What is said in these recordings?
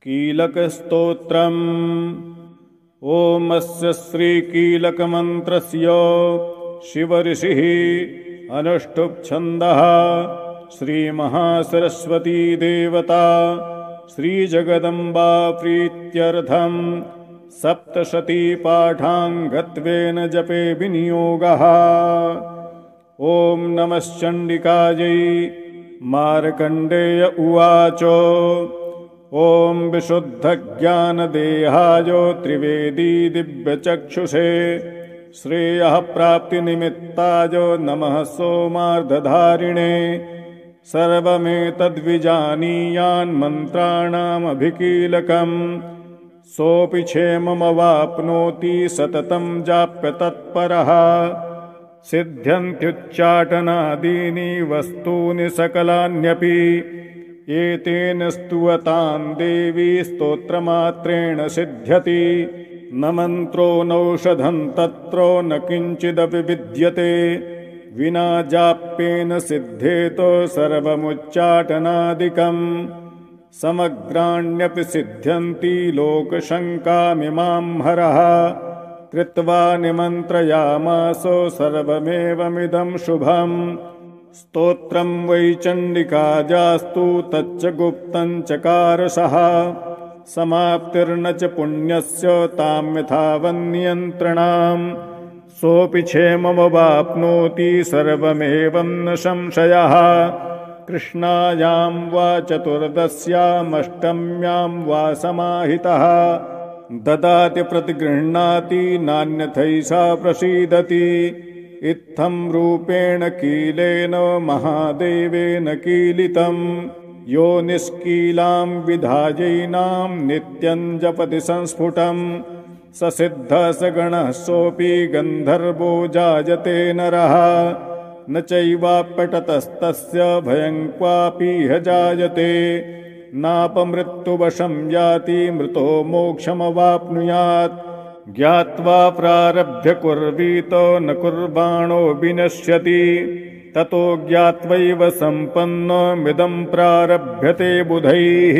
कीलकस्तोत्रम्। ॐ अस्य श्रीकीलकमन्त्रस्य शिवऋषिः अनुष्टुप् श्रीमहासरस्वती देवता श्रीजगदम्बा प्रीत्यर्थं सप्तशतीपाठाङ्गत्वेन जपे विनियोगः। ॐ नमश्चण्डिकायै। मार्कण्डेय उवाच। ॐ विशुद्धज्ञानदेहाय त्रिवेदी दिव्यचक्षुषे श्रेयः प्राप्तिनिमित्ताय नमः सोमार्धधारिणे। सर्वमेतद्विजानीयान् मन्त्राणामभिकीलकम् सोऽपि क्षेममवाप्नोति सततं जाप्य तत्परः। सिद्ध्यन्त्युच्चाटनादीनि वस्तूनि सकलान्यपि एतेन स्तुवतां देवी स्तोत्रमात्रेण सिद्ध्यति। न मन्त्रो नौषधं तत्र न किञ्चिदपि विद्यते विना जाप्येन सिद्धेत सर्वमुच्चाटनादिकम्। समग्राण्यपि सिद्ध्यन्ति लोकशङ्कामिमां हरः। कृत्वा निमन्त्रयामास सर्वमेवमिदं शुभम्। स्तोत्रं वै चण्डिकाजास्तु तच्च गुप्तं चकारसः। समाप्तिर्न च पुण्यस्य तां यथावन्नियन्त्रणाम्। सोऽपि क्षेममवाप्नोति सर्वमेवं न संशयः। कृष्णायां वा चतुर्दश्यामष्टम्यां वा समाहितः ददाति प्रतिगृह्णाति नान्यथैषा प्रसीदति। इत्थं रूपेण कीलेन महादेवेन कीलितम्। यो निष्कीलां विधायैनां नित्यं जपति संस्फुटम्। स सिद्धः स गणः सोऽपि गन्धर्वो जायते नरः। न चैवाप्यटतस्तस्य भयं क्वापीह जायते। नापमृत्युवशं याति मृतो मोक्षमवाप्नुयात्। ज्ञात्वा प्रारभ्य कुर्वीत न कुर्बाणो विनश्यति। ततो ज्ञात्वैव सम्पन्नमिदं प्रारभ्यते बुधैः।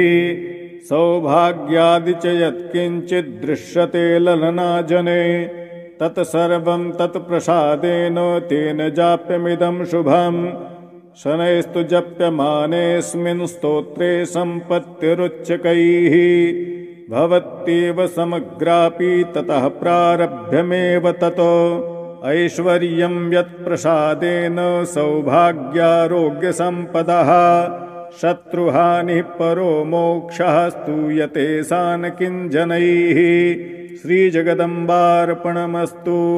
सौभाग्यादि च यत्किञ्चित् दृश्यते ललनाजने तत्सर्वं तत्प्रसादेन तेन जाप्यमिदं शुभम्। शनैस्तु जप्यमानेऽस्मिन् स्तोत्रे सम्पत्तिरुच्चकैः। भवत्येव समग्रापि ततः प्रारभ्यमेव ततो। ऐश्वर्यं यत्प्रसादेन सौभाग्यारोग्यसम्पदः। शत्रुहानिः परो मोक्षः स्तूयते सा न किञ्जनैः। श्रीजगदम्बार्पणमस्तु।